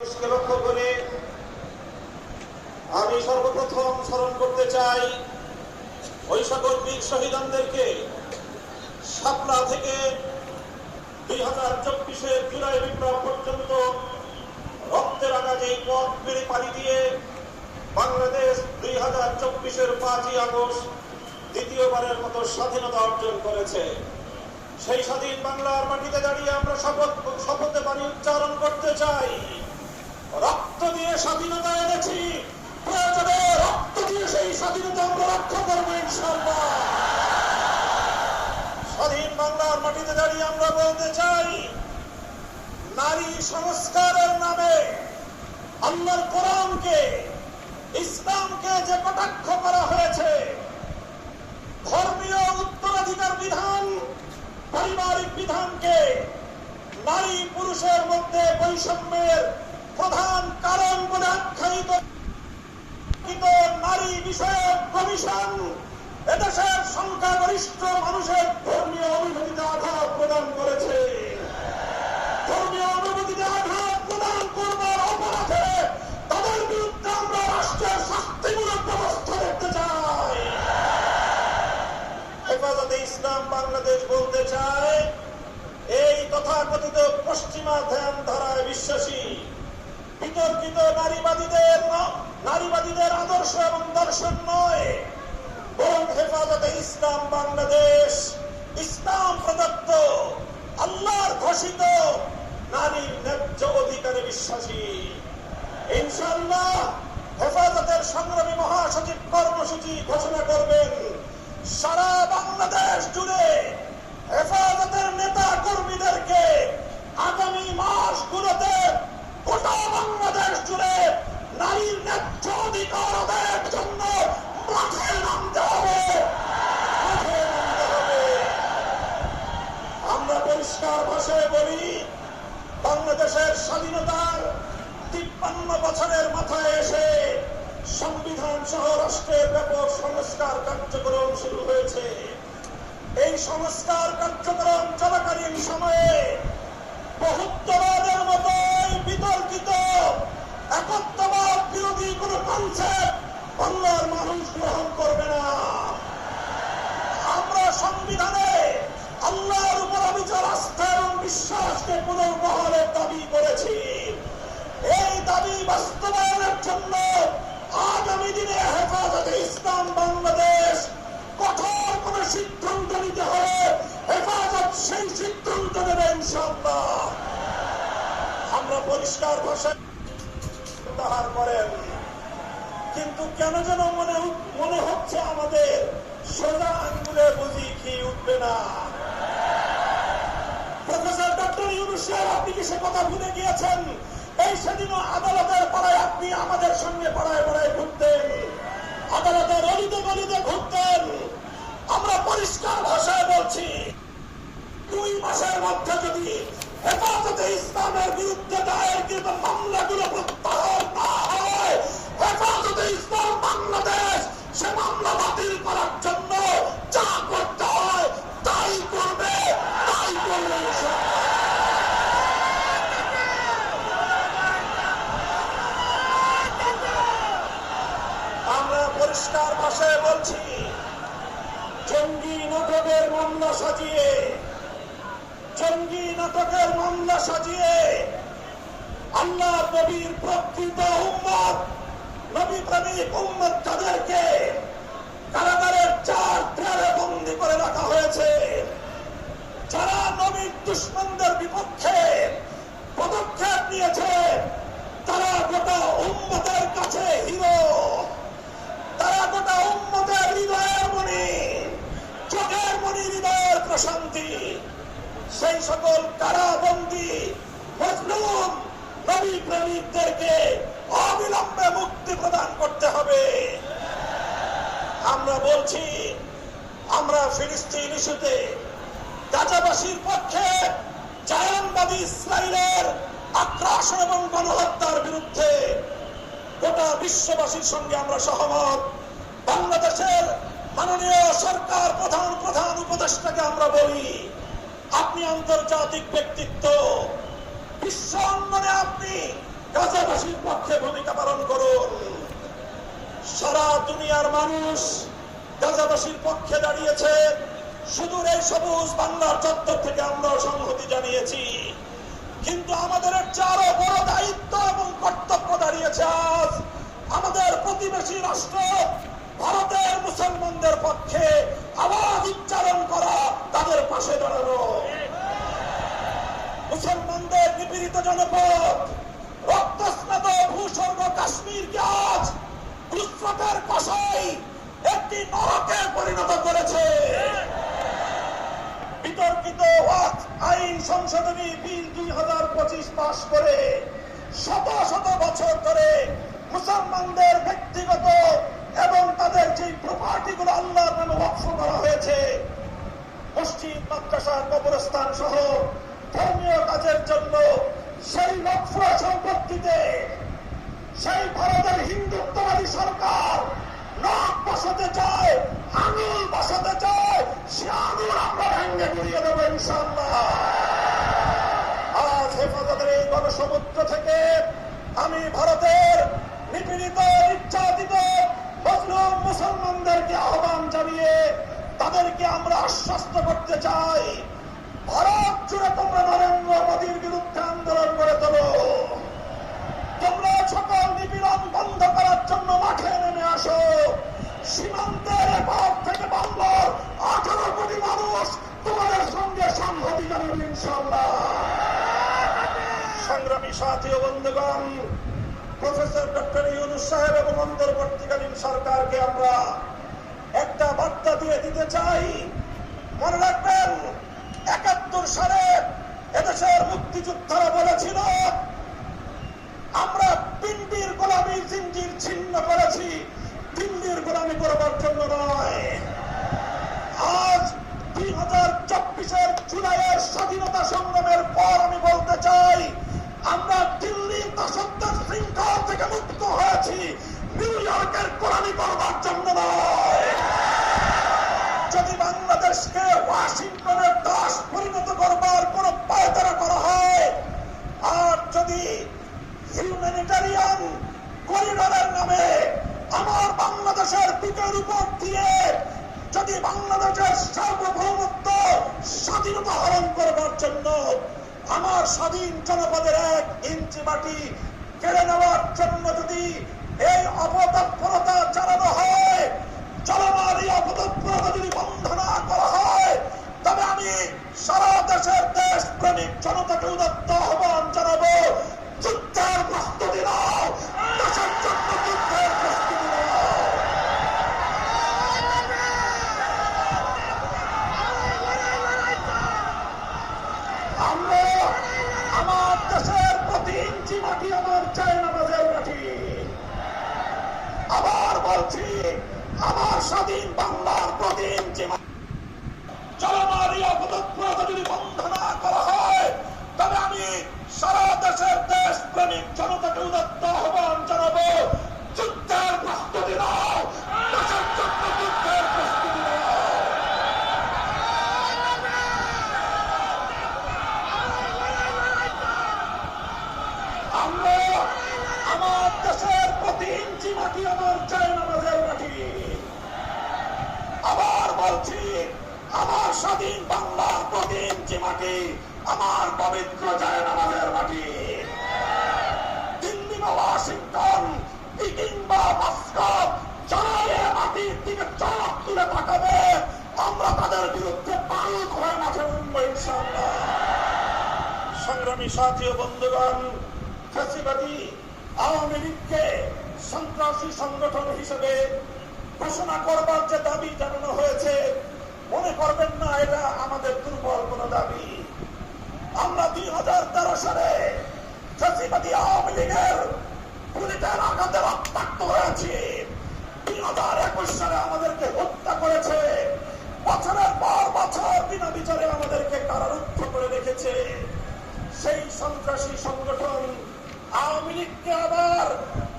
লক্ষ্য করে আমি সর্বপ্রথম স্মরণ করতে চাই ওই সকল বীর শহীদদেরকে। শাপলা থেকে 2024-এর জুলাই বিপ্লব পর্যন্ত রক্তের আগাজে পথ পেরে পাড়ি দিয়ে বাংলাদেশ 2024-এর 5ই আগস্ট দ্বিতীয়বারের মতো স্বাধীনতা অর্জন করেছে। সেই স্বাধীন বাংলার মাটিতে দাঁড়িয়ে আমরা শপথে বাণী উচ্চারণ করতে চাই, রক্ত দিয়ে স্বাধীনতা এনেছি, প্রয়োজনে রক্ত দিয়ে সেই স্বাধীনতা আমরা রক্ষা করবো ইনশাআল্লাহ। স্বাধীন বাংলার মাটিতে দাঁড়িয়ে আমরা বলতে চাই, নারী সংস্কারের নামে আল্লাহর কোরআনকে, ইসলামকে যে কটাক্ষ করা হয়েছে, ধর্মীয় উত্তরাধিকার বিধান, পারিবারিক বিধানকে নারী পুরুষের মধ্যে বৈষম্যের প্রধান কারণ বলে আখ্যায়িত নারী বিষয়ক কমিশন এদেশের সংখ্যাগরিষ্ঠ মানুষের ধর্মীয় অনুভূতিতে আঘাত প্রদান করেছে। ধর্মীয় অনুভূতিতে আঘাত প্রদান করবার অপরাধে তাদের বিরুদ্ধে আমরা রাষ্ট্রের শাস্তিমূলক ব্যবস্থা দেখতে চাই। হেফাজতে ইসলাম বাংলাদেশ বলতে চায়, এই তথাকথিত পশ্চিমা ধ্যান ধারায় বিশ্বাসী বিতর্কিত নারীবাদীদের আদর্শ এবং দর্শন নয়, বরং হেফাজতে ইসলাম বাংলাদেশ ইসলাম প্রদত্ত আল্লাহর ঘোষিত নারীর ন্যায্য অধিকারে বিশ্বাসী। ইনশাআল্লাহ হেফাজতের সংগ্রামী মহাসচিব কর্মসূচি ঘোষণা করবেন। সারা বাংলাদেশ জুড়ে হেফাজতের নেতা কর্মীদেরকে আগামী মাসগুলোতে গোটা বাংলাদেশ জুড়ে নারীর ন্যায্য অধিকার আদায়ের জন্য মাঠে নামতে হবে। আমরা পরিষ্কার ভাষায় বলি, বাংলাদেশের স্বাধীনতার 53 বছরের মাথায় এসে সংবিধান সহ রাষ্ট্রের ব্যাপক সংস্কার কার্যক্রম শুরু হয়েছে। এই সংস্কার কার্যক্রম চলাকালীন সময়ে বহুত্ববাদের মতো বিতর্কিত একত্ববাদ বিরোধী কোন কনসেপ্ট বাংলার মানুষ গ্রহণ করবে না। আমরা সংবিধানে আল্লাহর উপর অবিচল আস্থা এবং বিশ্বাসকে পুনর্বহালের দাবি করেছি। এই দাবি বাস্তবায়নের জন্য আগামী দিনে হেফাজতে ইসলাম বাংলাদেশ কঠোর কোন সিদ্ধান্ত নিতে হবে, হেফাজত সেই সিদ্ধান্ত নেবে ইনশাআল্লাহ। আমরা পরিষ্কার ভাষায় প্রত্যাহার করেন, কিন্তু কেন যেন মনে হচ্ছে আমাদের সোজা আঙ্গুলে বুঝি কি উঠবে না। প্রফেসর ডক্টর ইউনূস সাহেব, আপনি কি সে কথা ভুলে গিয়েছেন? এই সেদিনও আদালতের পাড়ায় আপনি আমাদের সঙ্গে পাড়ায় পাড়ায় ঘুরতেন, আদালতের অলিতে গলিতে ঘুরতেন। আমরা পরিষ্কার ভাষায় বলছি, 2 মাসের মধ্যে যদি হেফাজতে ইসলামের বিরুদ্ধে দায়েরকৃত মামলাগুলো প্রত্যাহার না হয়, হেফাজতে ইসলাম বাংলাদেশ সে মামলা বাতিল করার জন্য যা করতে হয় তাই করবে। আমরা পরিষ্কার ভাষায় বলছি, জঙ্গি নাটকের মামলা সাজিয়ে আল্লাহ নবীর প্রকৃত উম্মত, নবী প্রেমিক উম্মত তাদেরকে কারাগারের 4 দেয়ালে বন্দী করে রাখা হয়েছে। যারা নবীর দুশমনদের বিপক্ষে পদক্ষেপ নিয়েছে তারা গোটা উম্মতের কাছে হিরো, তারা গোটা উম্মতের হৃদয়ের মণি, চোখের মণি, হৃদয়ের প্রশান্তি। সেই সকল কারাবন্দী মজলুম নবী প্রেমিকদেরকে অবিলম্বে মুক্তি প্রদান করতে হবে। আমরা বলছি, আমরা ফিলিস্তিন ইস্যুতে গাজাবাসীর পক্ষে জায়নবাদী ইসরায়েলের আগ্রাসন এবং গণহত্যার বিরুদ্ধে গোটা বিশ্ববাসীর সঙ্গে আমরা সহমত। বাংলাদেশের মাননীয় সরকার প্রধান উপদেষ্টাকে আমরা বলি, আপনি আন্তর্জাতিক ব্যক্তিত্ব, বিশ্ব অঙ্গনে আপনি গাজাবাসীর পক্ষে ভূমিকা পালন করুন। সারা দুনিয়ার মানুষ গাজাবাসীর পক্ষে দাঁড়িয়েছে। সুদূর এই সবুজ বাংলার চত্বর থেকে আমরা সংহতি জানিয়েছি, কিন্তু আমাদের আরো বড় দায়িত্ব এবং কর্তব্য দাঁড়িয়েছে আজ আমাদের প্রতিবেশী রাষ্ট্র ভারতের মুসলমানদের পক্ষে আওয়াজ উচ্চারণ করা, তাদের পাশে দাঁড়ানো। মুসলমানদের নিপীড়িত জনপদ রক্তস্নাত ভূস্বর্গ কাশ্মীরকে আজ ঘুষপথের কষাই একটি নরকে পরিণত করেছে। বিতর্কিত ওয়াকফ আইন সংশোধনী বিল 2025 পাশ করে শত শত বছর ধরে মুসলমানদের ব্যক্তিগত এবং তাদের যে প্রপার্টিগুলো আল্লাহর নামে ওয়াকফ করা হয়েছে, মসজিদ, মাদ্রাসা, কবরস্থান সহ ধর্মীয় কাজের জন্য, সেই ওয়াকফ সম্পত্তিতে সেই ভারতের হিন্দুত্ববাদী সরকার নখ বসাতে চায়, আঙুল বসাতে চায়, সে আঙুল আমরা ভেঙে গুড়িয়ে দেবো ইনশাআল্লাহ। আজ হেফাজতের এই গণসমুদ্র থেকে আমি ভারতের নিপীড়িত, নির্যাতিত মজলুম মুসলমানদেরকে আহ্বান জানিয়ে তাদেরকে আমরা আশ্বস্ত করতে চাই, ভারত জুড়ে তোমরা নরেন্দ্র মোদীর বিরুদ্ধে আন্দোলন করে তোলো। তোমরা সকল নিপীড়ন বন্ধ করার জন্য মাঠে নেমে আসো। সীমান্তের এপার থেকে বাংলার 18 কোটি মানুষ তোমাদের সঙ্গে সংহতি জানাবে ইনশাআল্লাহ। সংগ্রামী সাথী ও বন্ধুগণ, প্রফেসর ডক্টর ইউনূস সাহেব এবং অন্তর্বর্তীকালীন সরকারকে আমরা একটা বার্তা দিয়ে দিতে চাই। মনে রাখবেন, 71 সালে এদেশের মুক্তিযোদ্ধারা বলেছিল আমরা পিন্ডির গোলামীর জিঞ্জির ছিন্ন করেছি, দিল্লির গোলামী করবার জন্য নয়। আজ 2024 জুলাইয়ের স্বাধীনতা সংগ্রামের পর আমি বলতে চাই, আমরা দিল্লির দাসত্বের শৃঙ্খল থেকে মুক্ত হয়েছি, নিউ ইয়র্কের গোলামী করবার জন্য নয়। যদি বাংলাদেশকে ওয়াশিংটনের দাস পরিণত করবার কোন পায়তারা করা হয়, আর যদি হিউম্যানিটারিয়ান করিডোরের নামে আমার বাংলাদেশের বুকের উপর দিয়ে যদি বাংলাদেশের সার্বভৌমত্ব স্বাধীনতা হরণ করবার জন্য আমার স্বাধীন জনপদের 1 ইঞ্চি মাটি কেড়ে নেওয়ার জন্য যদি এই অপতৎপরতা চালানো হয়, চলমান এই অপতৎপরতা যদি বন্ধ না করা হয়, তবে আমি সারা দেশের দেশ প্রেমিক জনতাকে উদাত্ত আহ্বান জানাবো, যুদ্ধের প্রস্তুতি নাও, দেশের জন্য যুদ্ধের প্রস্তুতি নাও। আমরা আমার দেশের প্রতি ইঞ্চি মাটি আমার চাই নামাজের মাটি। আবার বলছি, আমার স্বাধীন বাংলার প্রতি ইঞ্চি মাটি চলমান এই অপতৎপরতা যদি বন্ধ না করা হয়, তবে আমি সারা দেশের দেশ প্রেমিক জনতাকে উদাত্ত আহ্বান জানাবো, যুদ্ধের প্রস্তুতি নাও, দেশের জন্য যুদ্ধের প্রস্তুতি নাও। আমরা আমার দেশের প্রতি ইঞ্চি মাটি আমার চাই নামাজের মাটি। আবার বলছি, আমার স্বাধীন বাংলার প্রতি ইঞ্চি মাটি আমার পবিত্র যায় নামাজের মাটি। দিল্লি বা ওয়াশিংটন কিংবা মস্কো যারা এ মাটির দিকে চোখ তুলে তাকাবে, আমরা তাদের বিরুদ্ধে পালক হয়ে মাঠে নামবো ইনশাআল্লাহ। সংগ্রামী সাথী ও বন্ধুগণ, ফ্যাসিবাদী আওয়ামী লীগকে সন্ত্রাসী সংগঠন হিসেবে ঘোষণা করবার যে দাবি জানানো হয়েছে, মনে করবেন না এটা আমাদের দুর্বল কোন দাবি। আমরা 2013 সালে ফ্যাসিবাদী আওয়ামী লীগের বুলেটের আঘাতে রক্তাক্ত হয়েছি। 2021 সালে আমাদেরকে হত্যা করেছে, বছরের পর বছর বিনা বিচারে আমাদেরকে কারারুদ্ধ করে রেখেছে। সেই সন্ত্রাসী সংগঠন আওয়ামী লীগকে আবার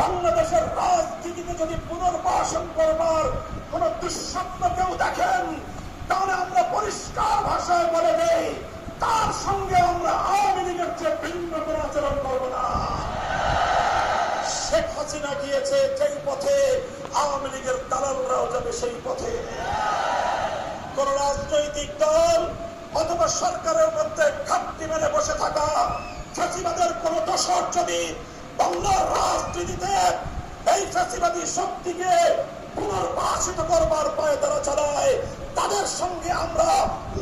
বাংলাদেশের রাজনীতিতে যদি পুনর্বাসন করবার কোন দুঃস্বপ্ন কেউ দেখেন, তাহলে আমরা পরিষ্কার ভাষায় বলে দেই, তার সঙ্গে আমরা আওয়ামী লীগের চেয়ে ভিন্ন কোন আচরণ করব না। হাসিনা গিয়েছে যেই পথে, আওয়ামী লীগের দালালরাও যাবে সেই পথে। কোন রাজনৈতিক দল অথবা সরকারের মধ্যে ঘাটতি মেরে বসে থাকা ফ্যাসিবাদের কোন দোষর যদি বাংলার রাজনীতিতে এই ফ্যাসিবাদী শক্তিকে পুনর্বাসিত করবার পায়ে তারা চালায়, তাদের সঙ্গে আমরা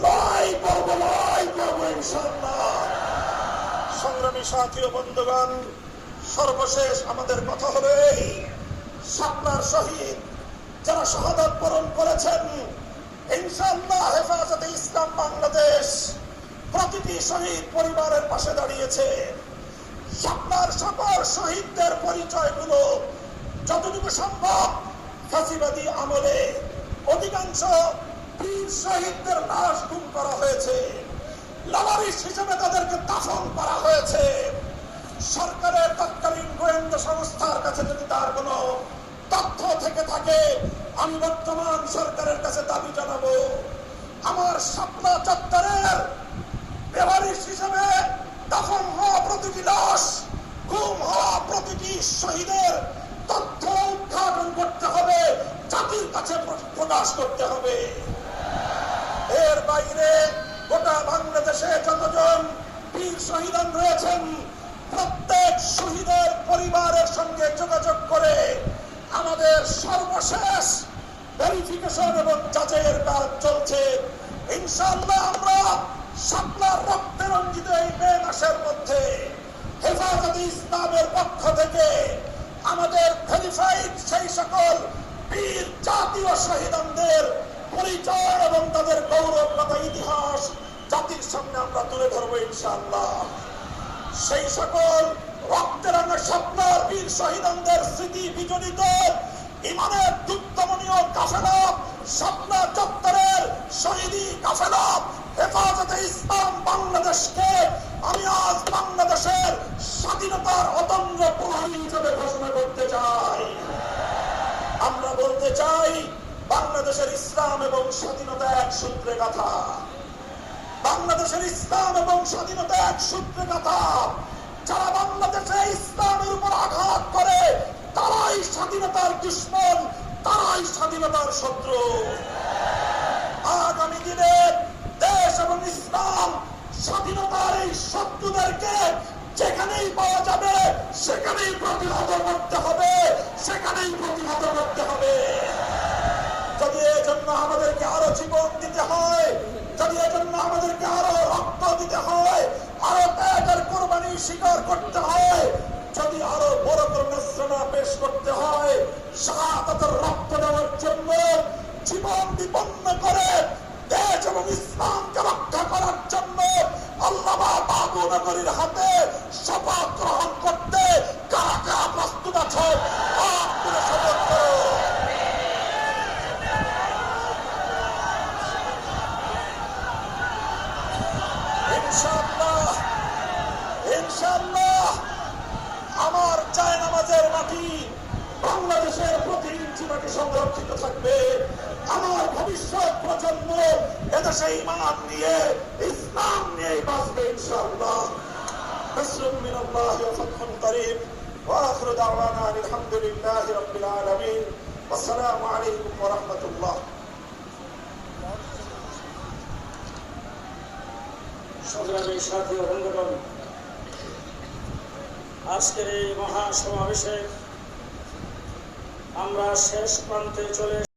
লড়াই করবো ইনশাআল্লাহ। সংগ্রামী সাথী ও বন্ধুগণ, সর্বশেষ আমাদের কথা হলো এই, শাপলার শহীদ যারা শাহাদাত বরণ করেছেন, ইনশাআল্লাহ হেফাজতে ইসলাম বাংলাদেশ প্রতিটি শহীদ পরিবারের পাশে দাঁড়িয়েছে। শাপলার সকল শহীদদের পরিচয়গুলো যতটুকু সম্ভব ফ্যাসিবাদী আমলে অধিকাংশ বীর শহীদদের লাশ গুম করা হয়েছে, লাওয়ারিস হিসেবে তাদেরকে দাফন করা হয়েছে। সরকারের তৎকালীন গোয়েন্দা সংস্থার কাছে যদি তার কোনো তথ্য থেকে থাকে, আমি বর্তমান সরকারের কাছে দাবি জানাবো, আমার শাপলা চত্বরের বেওয়ারিশ হিসেবে দাফন হওয়া প্রতিটি লাশ, গুম হওয়া প্রতিটি শহীদের তথ্য উদ্ঘাটন করতে হবে, জাতির কাছে প্রকাশ করতে হবে। এর বাইরে গোটা বাংলাদেশে যতজন বীর শহীদান রয়েছেন, প্রত্যেক শহীদের পরিবারের সঙ্গে যোগাযোগ করে আমাদের সর্বশেষ ভেরিফিকেশন এবং যাচাইয়ের কাজ চলছে। ইনশাআল্লাহ আমরা শাপলার রক্তে রঞ্জিত এই মে মাসের মধ্যে হেফাজতে ইসলামের পক্ষ থেকে আমাদের ভেরিফাইড সেই সকল বীর জাতীয় শহীদানদের পরিচয় এবং তাদের গৌরবগত ইতিহাস জাতির সামনে আমরা তুলে ধরবো ইনশাআল্লাহ। সেই সকল রক্তে রাঙা শাপলার বীর শহীদানদের স্মৃতি বিজড়িত ইমানের দুর্দমনীয় কাফেলা, শাপলা চত্বরের শহীদি কাফেলা হেফাজতে ইসলাম বাংলাদেশকে আমি আজ বাংলাদেশের স্বাধীনতার অতন্দ্র প্রহরী হিসেবে ঘোষণা করতে চাই। আমরা বলতে চাই, বাংলাদেশের ইসলাম এবং স্বাধীনতা এক সূত্রে গাঁথা। বাংলাদেশের ইসলাম এবং স্বাধীনতা এক সূত্রে গাঁথা। যারা বাংলাদেশে ইসলামের উপর আঘাত করে তারাই স্বাধীনতার দুশমন, তারাই স্বাধীনতার শত্রু। আগামী দিনে দেশ এবং ইসলাম স্বাধীনতার এই শত্রুদেরকে যেখানেই পাওয়া যাবে সেখানেই প্রতিহত করতে হবে, সেখানেই প্রতিহত করতে হবে। যদি এজন্য আমাদেরকে আরো জীবন দিতে হয়, যদি এজন্য আমাদেরকে আরো রক্ত দিতে হয়, আরো ত্যাগের কোরবানি স্বীকার করতে হয়, যদি আরো বড় করে নজরানা পেশ করতে হয়, শাহাদাতের রক্ত দেওয়ার জন্য জীবন বিপন্ন করে দেশ এবং ইসলামকে রক্ষা করার জন্য আল্লামা বাবু নগরীর হাতে শপথ গ্রহণ করতে কারা কারা প্রস্তুত আছে? আপনারা শপথ করো। ইনশাআল্লাহ, ইনশাআল্লাহ আমার জায়নামাজের মাটি, বাংলাদেশের প্রতি ইঞ্চি মাটি সংরক্ষিত থাকবে। আমার ভবিষ্যৎ প্রজন্ম এদেশে ঈমান নিয়ে, ইসলাম নিয়ে বাঁচবে ইনশাআল্লাহ। নাসরুম মিনাল্লাহি ওয়া ফাতহুন করিব ওয়া আখিরু দাওয়ানা আলহামদুলিল্লাহি রাব্বিল আলামিন। আসসালামু আলাইকুম ওয়া রাহমাতুল্লাহ। সংগ্রামী সাথী ও বন্ধুগণ, আজকের এই মহাসমাবেশে আমরা শেষ প্রান্তে চলে